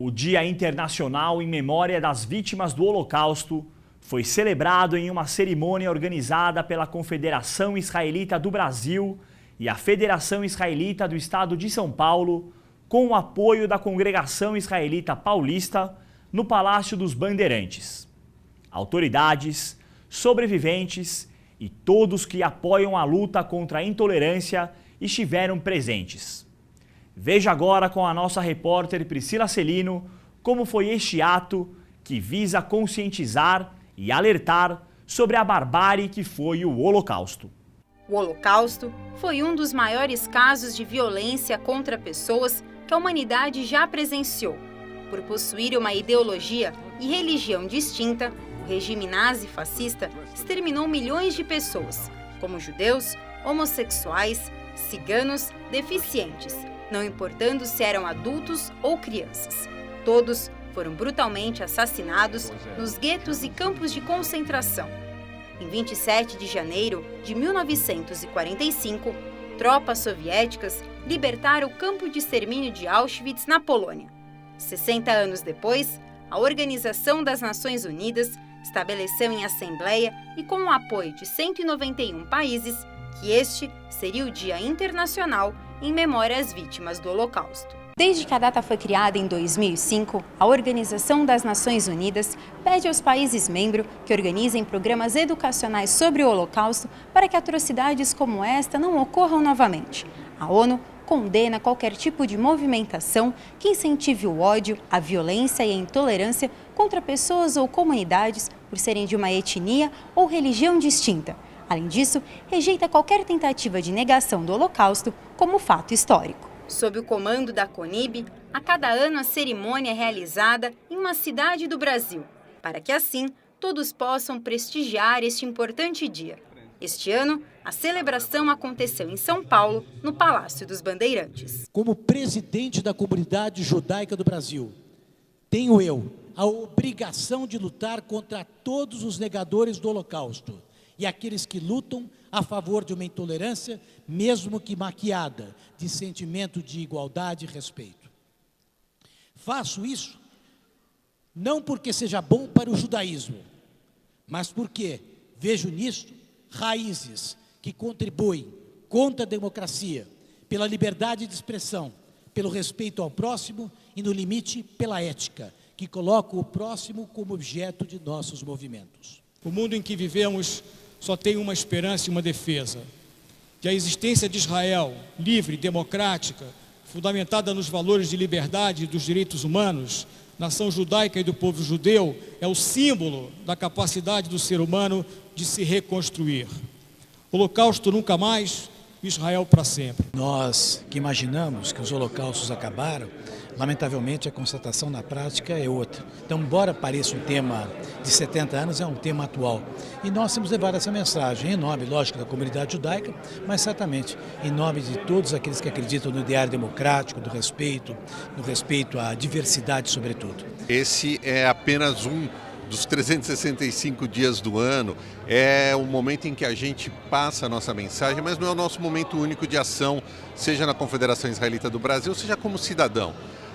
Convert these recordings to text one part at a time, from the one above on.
O Dia Internacional em Memória das Vítimas do Holocausto foi celebrado em uma cerimônia organizada pela Confederação Israelita do Brasil e a Federação Israelita do Estado de São Paulo, com o apoio da Congregação Israelita Paulista, no Palácio dos Bandeirantes. Autoridades, sobreviventes e todos que apoiam a luta contra a intolerância estiveram presentes. Veja agora com a nossa repórter Priscila Celino como foi este ato que visa conscientizar e alertar sobre a barbárie que foi o Holocausto. O Holocausto foi um dos maiores casos de violência contra pessoas que a humanidade já presenciou. Por possuir uma ideologia e religião distinta, o regime nazi-fascista exterminou milhões de pessoas, como judeus, homossexuais, ciganos, deficientes, não importando se eram adultos ou crianças. Todos foram brutalmente assassinados nos guetos e campos de concentração. Em 27 de janeiro de 1945, tropas soviéticas libertaram o campo de extermínio de Auschwitz, na Polônia. 60 anos depois, a Organização das Nações Unidas estabeleceu em assembleia e com o apoio de 191 países que este seria o Dia Internacional em memória às vítimas do Holocausto. Desde que a data foi criada em 2005, a Organização das Nações Unidas pede aos países membros que organizem programas educacionais sobre o Holocausto para que atrocidades como esta não ocorram novamente. A ONU condena qualquer tipo de movimentação que incentive o ódio, a violência e a intolerância contra pessoas ou comunidades por serem de uma etnia ou religião distinta. Além disso, rejeita qualquer tentativa de negação do Holocausto como fato histórico. Sob o comando da CONIB, a cada ano a cerimônia é realizada em uma cidade do Brasil, para que assim todos possam prestigiar este importante dia. Este ano, a celebração aconteceu em São Paulo, no Palácio dos Bandeirantes. Como presidente da comunidade judaica do Brasil, tenho eu a obrigação de lutar contra todos os negadores do Holocausto e aqueles que lutam a favor de uma intolerância, mesmo que maquiada, de sentimento de igualdade e respeito. Faço isso não porque seja bom para o judaísmo, mas porque vejo nisto raízes que contribuem contra a democracia, pela liberdade de expressão, pelo respeito ao próximo e, no limite, pela ética, que coloca o próximo como objeto de nossos movimentos. O mundo em que vivemos só tem uma esperança e uma defesa: que a existência de Israel, livre, democrática, fundamentada nos valores de liberdade e dos direitos humanos, nação judaica e do povo judeu, é o símbolo da capacidade do ser humano de se reconstruir. Holocausto nunca mais, Israel para sempre. Nós que imaginamos que os holocaustos acabaram, lamentavelmente a constatação na prática é outra. Então, embora pareça um tema de 70 anos, é um tema atual. E nós temos levado essa mensagem em nome, lógico, da comunidade judaica, mas certamente em nome de todos aqueles que acreditam no ideário democrático, do respeito, no respeito à diversidade sobretudo. Esse é apenas um dos 365 dias do ano, é o momento em que a gente passa a nossa mensagem, mas não é o nosso momento único de ação, seja na Confederação Israelita do Brasil, seja como cidadão.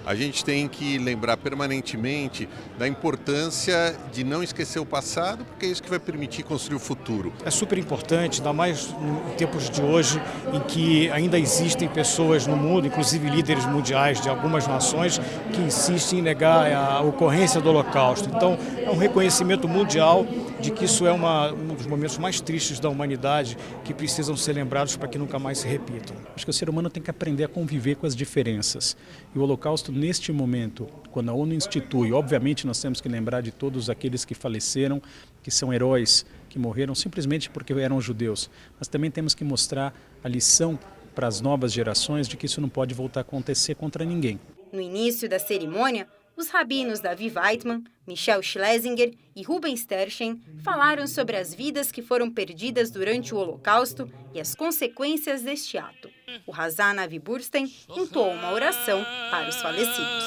A gente tem que lembrar permanentemente da importância de não esquecer o passado, porque é isso que vai permitir construir o futuro. É super importante, ainda mais em tempos de hoje, em que ainda existem pessoas no mundo, inclusive líderes mundiais de algumas nações, que insistem em negar a ocorrência do Holocausto. Então, é um reconhecimento mundial de que isso é um dos momentos mais tristes da humanidade, que precisam ser lembrados para que nunca mais se repitam. Acho que o ser humano tem que aprender a conviver com as diferenças. E o Holocausto, neste momento, quando a ONU institui, obviamente nós temos que lembrar de todos aqueles que faleceram, que são heróis, que morreram simplesmente porque eram judeus. Mas também temos que mostrar a lição para as novas gerações de que isso não pode voltar a acontecer contra ninguém. No início da cerimônia, os rabinos Davi Weitman, Michel Schlesinger e Ruben Sterchen falaram sobre as vidas que foram perdidas durante o Holocausto e as consequências deste ato. O Hazan Avi Burstein entoou uma oração para os falecidos.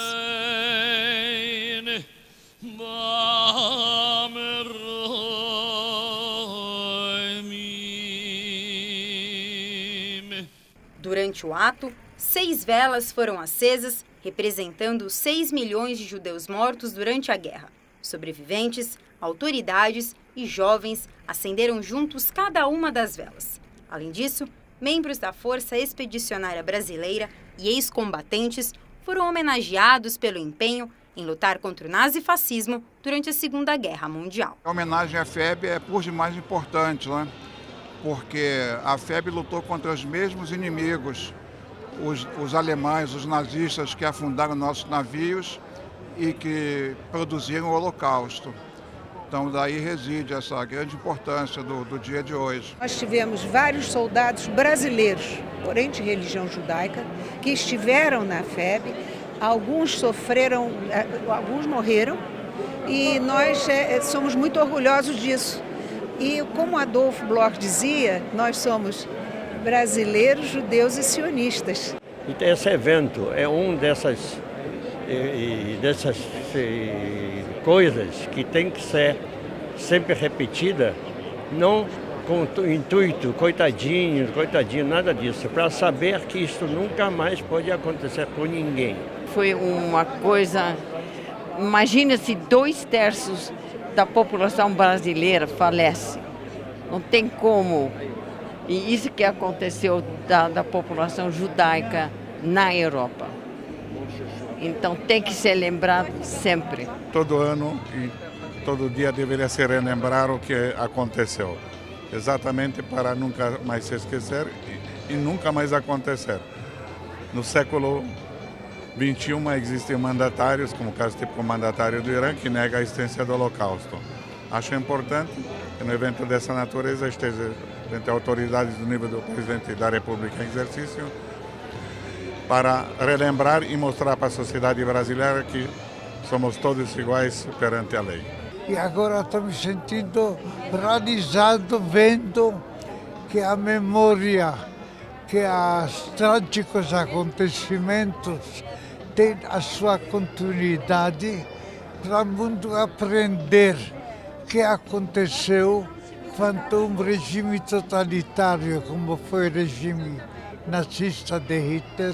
Durante o ato, 6 velas foram acesas representando 6 milhões de judeus mortos durante a guerra. Sobreviventes, autoridades e jovens acenderam juntos cada uma das velas. Além disso, membros da Força Expedicionária Brasileira e ex-combatentes foram homenageados pelo empenho em lutar contra o nazifascismo durante a Segunda Guerra Mundial. A homenagem à FEB é por demais importante, né? Porque a FEB lutou contra os mesmos inimigos, os alemães, os nazistas que afundaram nossos navios e que produziram o Holocausto. Então daí reside essa grande importância do dia de hoje. Nós tivemos vários soldados brasileiros, porém de religião judaica, que estiveram na FEB. Alguns sofreram, alguns morreram e nós somos muito orgulhosos disso. E como Adolfo Bloch dizia, nós somos brasileiros, judeus e sionistas. Então, esse evento é dessas coisas que tem que ser sempre repetida, não com o intuito, coitadinho, nada disso, para saber que isso nunca mais pode acontecer com ninguém. Foi uma coisa, imagina se 2/3 da população brasileira falece, não tem como. E isso que aconteceu da população judaica na Europa. Então tem que ser lembrado sempre. Todo ano e todo dia deveria se relembrar o que aconteceu. Exatamente para nunca mais se esquecer e nunca mais acontecer. No século XXI existem mandatários, como o caso típico mandatário do Irã, que nega a existência do Holocausto. Acho importante que no evento dessa natureza esteja entre autoridades do nível do presidente da República em exercício, para relembrar e mostrar para a sociedade brasileira que somos todos iguais perante a lei. E agora estou me sentindo realizado vendo que a memória, que os trágicos acontecimentos têm a sua continuidade para o mundo aprender o que aconteceu quando um regime totalitário, como foi o regime nazista de Hitler,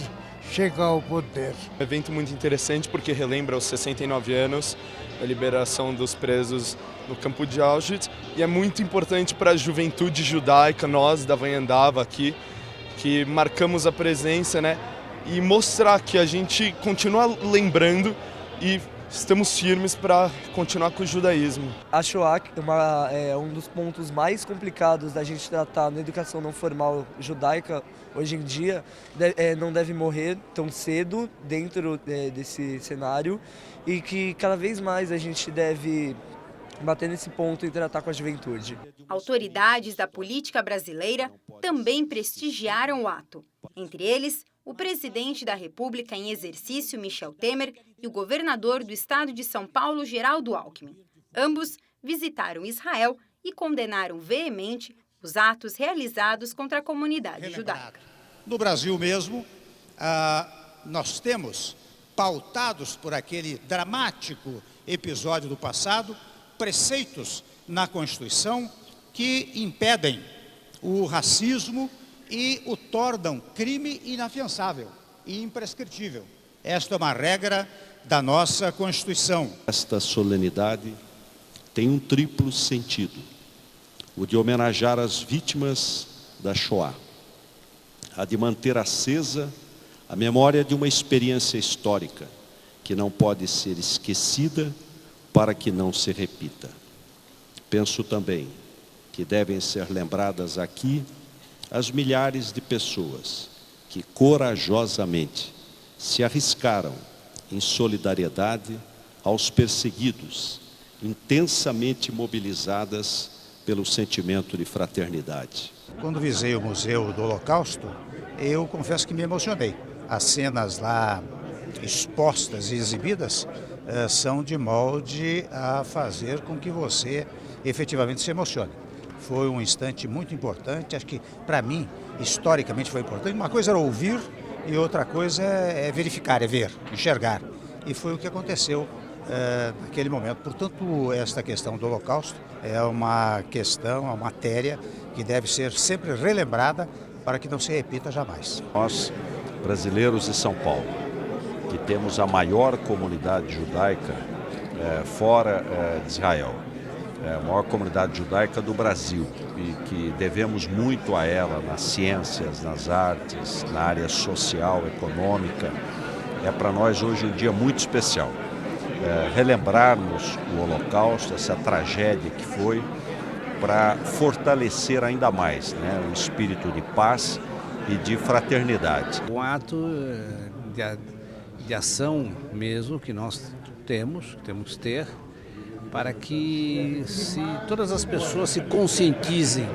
chega ao poder. Um evento muito interessante porque relembra os 69 anos da liberação dos presos no campo de Auschwitz e é muito importante para a juventude judaica, nós da Vanhandava aqui, que marcamos a presença, né, e mostrar que a gente continua lembrando e estamos firmes para continuar com o judaísmo. A Shoah é um dos pontos mais complicados da gente tratar na educação não formal judaica hoje em dia. Não deve morrer tão cedo dentro desse cenário e que cada vez mais a gente deve bater nesse ponto e tratar com a juventude. Autoridades da política brasileira também prestigiaram o ato. Entre eles, o presidente da República em exercício, Michel Temer, e o governador do estado de São Paulo, Geraldo Alckmin. Ambos visitaram Israel e condenaram veemente os atos realizados contra a comunidade judaica. No Brasil mesmo, nós temos, pautados por aquele dramático episódio do passado, preceitos na Constituição que impedem o racismo e o tornam crime inafiançável e imprescritível. Esta é uma regra da nossa Constituição. Esta solenidade tem um triplo sentido: o de homenagear as vítimas da Shoah, a de manter acesa a memória de uma experiência histórica que não pode ser esquecida para que não se repita. Penso também que devem ser lembradas aqui as milhares de pessoas que corajosamente se arriscaram em solidariedade aos perseguidos, intensamente mobilizadas pelo sentimento de fraternidade. Quando visitei o Museu do Holocausto, eu confesso que me emocionei. As cenas lá expostas e exibidas são de molde a fazer com que você efetivamente se emocione. Foi um instante muito importante, acho que para mim, historicamente foi importante. Uma coisa era ouvir e outra coisa é verificar, é ver, enxergar. E foi o que aconteceu naquele momento. Portanto, esta questão do Holocausto é uma questão, uma matéria que deve ser sempre relembrada para que não se repita jamais. Nós, brasileiros de São Paulo, que temos a maior comunidade judaica fora de Israel. A maior comunidade judaica do Brasil e que devemos muito a ela nas ciências, nas artes, na área social, econômica. É para nós hoje um dia muito especial. Relembrarmos o Holocausto, essa tragédia que foi, para fortalecer ainda mais, né, o espírito de paz e de fraternidade. Um ato de ação mesmo que nós temos que ter, para que todas as pessoas se conscientizem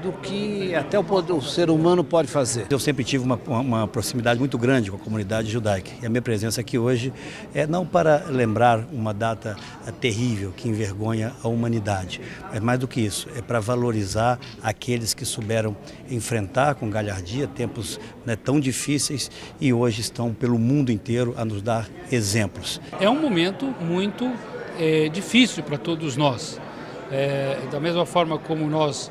do que até o ser humano pode fazer. Eu sempre tive uma proximidade muito grande com a comunidade judaica e a minha presença aqui hoje é não para lembrar uma data terrível que envergonha a humanidade, é mais do que isso, é para valorizar aqueles que souberam enfrentar com galhardia tempos, né, tão difíceis e hoje estão pelo mundo inteiro a nos dar exemplos. É um momento muito difícil para todos nós, da mesma forma como nós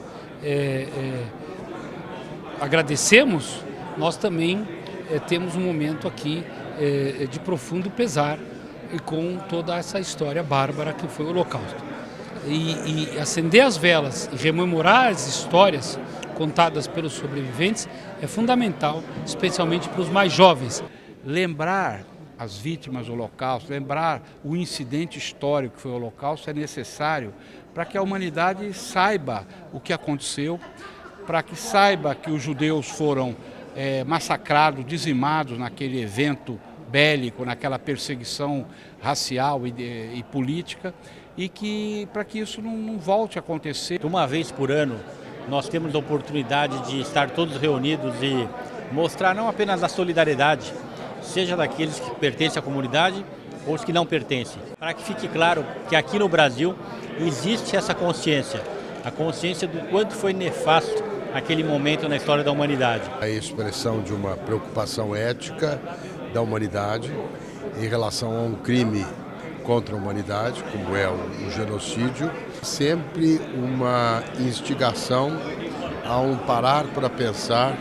agradecemos, nós também temos um momento aqui de profundo pesar com toda essa história bárbara que foi o Holocausto. E acender as velas e rememorar as histórias contadas pelos sobreviventes é fundamental, especialmente para os mais jovens. Lembrar as vítimas do Holocausto, lembrar o incidente histórico que foi o Holocausto é necessário para que a humanidade saiba o que aconteceu, para que saiba que os judeus foram massacrados, dizimados naquele evento bélico, naquela perseguição racial e política, e que para que isso não volte a acontecer. Uma vez por ano, nós temos a oportunidade de estar todos reunidos e mostrar não apenas a solidariedade, seja daqueles que pertencem à comunidade ou os que não pertencem. Para que fique claro que aqui no Brasil existe essa consciência, a consciência do quanto foi nefasto aquele momento na história da humanidade. A expressão de uma preocupação ética da humanidade em relação a um crime contra a humanidade, como é o genocídio, sempre uma instigação a um parar para pensar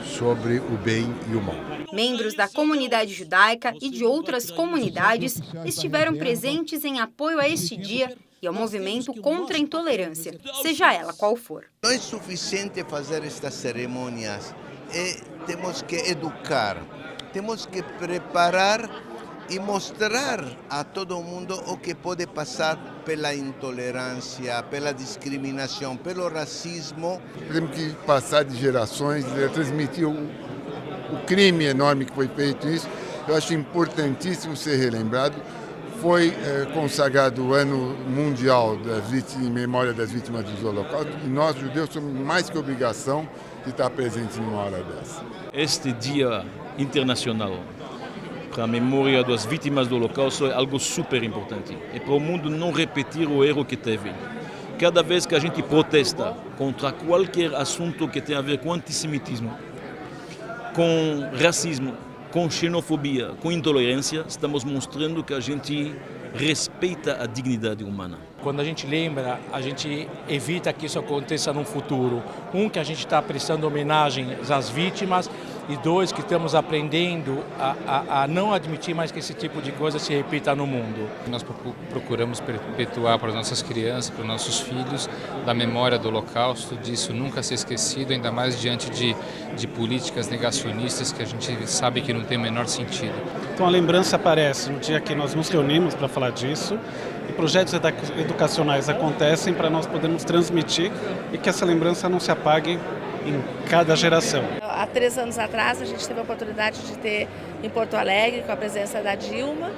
sobre o bem e o mal. Membros da comunidade judaica e de outras comunidades estiveram presentes em apoio a este dia e ao movimento contra a intolerância, seja ela qual for. Não é suficiente fazer estas cerimônias, temos que educar, temos que preparar e mostrar a todo mundo o que pode passar pela intolerância, pela discriminação, pelo racismo. Temos que passar de gerações, transmitir o crime enorme que foi feito isso. Eu acho importantíssimo ser relembrado. Foi consagrado o Ano Mundial em memória das vítimas do Holocausto e nós, judeus, temos mais que obrigação de estar presentes numa hora dessa. Este Dia Internacional para a memória das vítimas do Holocausto é algo super importante. É para o mundo não repetir o erro que teve. Cada vez que a gente protesta contra qualquer assunto que tenha a ver com antissemitismo, com racismo, com xenofobia, com intolerância, estamos mostrando que a gente respeita a dignidade humana. Quando a gente lembra, a gente evita que isso aconteça no futuro. Que a gente está prestando homenagem às vítimas e dois, que estamos aprendendo a não admitir mais que esse tipo de coisa se repita no mundo. Nós procuramos perpetuar para as nossas crianças, para os nossos filhos, da memória do Holocausto, disso nunca ser esquecido, ainda mais diante de políticas negacionistas que a gente sabe que não tem o menor sentido. Então a lembrança aparece no dia que nós nos reunimos para falar disso e projetos educacionais acontecem para nós podermos transmitir e que essa lembrança não se apague em cada geração. Há 3 anos atrás a gente teve a oportunidade de ter em Porto Alegre com a presença da Dilma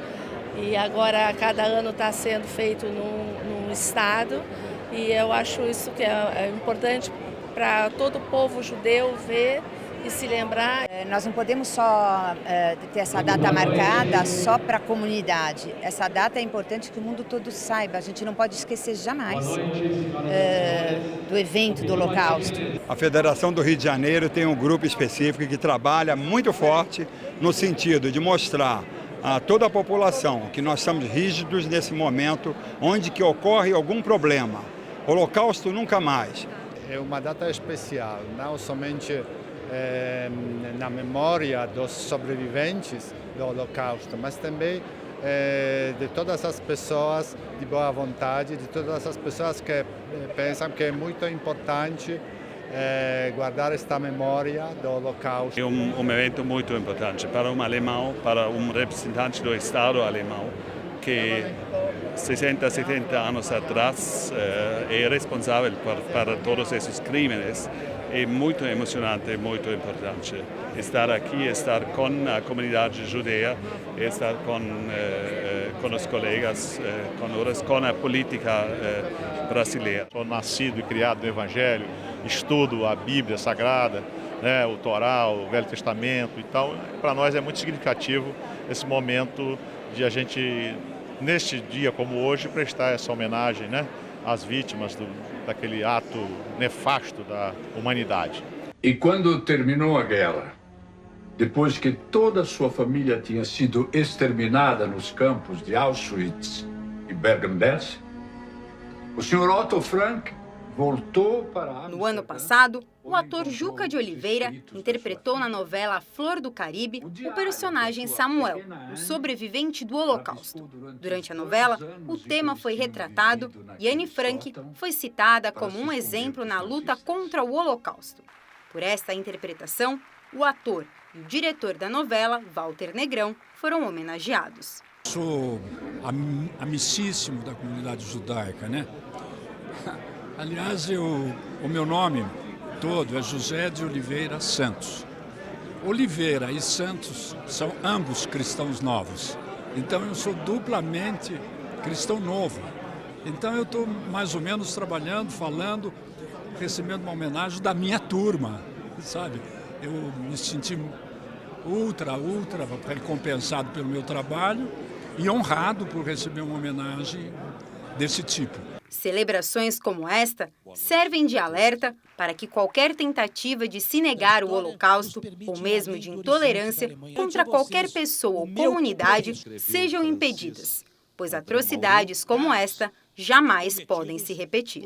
e agora cada ano está sendo feito num estado e eu acho isso que é importante para todo o povo judeu ver e se lembrar. Nós não podemos só ter essa data marcada só para a comunidade. Essa data é importante que o mundo todo saiba. A gente não pode esquecer jamais do evento do Holocausto. A Federação do Rio de Janeiro tem um grupo específico que trabalha muito forte no sentido de mostrar a toda a população que nós estamos rígidos nesse momento onde que ocorre algum problema. Holocausto nunca mais. É uma data especial, não somente na memória dos sobreviventes do Holocausto, mas também de todas as pessoas de boa vontade, de todas as pessoas que pensam que é muito importante guardar esta memória do Holocausto. É um evento muito importante para um alemão, para um representante do Estado alemão, que 60, 70 anos atrás é responsável para todos esses crimes. É muito emocionante, muito importante estar aqui, estar com a comunidade judia, estar com os colegas, com a política brasileira. Sou nascido e criado no Evangelho, estudo a Bíblia Sagrada, né, o Torá, o Velho Testamento e tal. Para nós é muito significativo esse momento de a gente, neste dia como hoje, prestar essa homenagem, né, às vítimas daquele ato nefasto da humanidade. E quando terminou a guerra, depois que toda a sua família tinha sido exterminada nos campos de Auschwitz e Bergen-Belsen, o Sr. Otto Frank voltou para... No ano passado, o ator Juca de Oliveira interpretou na novela Flor do Caribe o personagem Samuel, o sobrevivente do Holocausto. Durante a novela, o tema foi retratado e Anne Frank foi citada como um exemplo na luta contra o Holocausto. Por esta interpretação, o ator e o diretor da novela, Walter Negrão, foram homenageados. Sou amicíssimo da comunidade judaica, né? Aliás, o meu nome todo é José de Oliveira Santos. Oliveira e Santos são ambos cristãos novos. Então eu sou duplamente cristão novo. Então eu estou mais ou menos trabalhando, falando, recebendo uma homenagem da minha turma, sabe? Eu me senti ultra recompensado pelo meu trabalho e honrado por receber uma homenagem desse tipo. Celebrações como esta servem de alerta para que qualquer tentativa de se negar o Holocausto, ou mesmo de intolerância contra qualquer pessoa ou comunidade, sejam impedidas, pois atrocidades como esta jamais podem se repetir.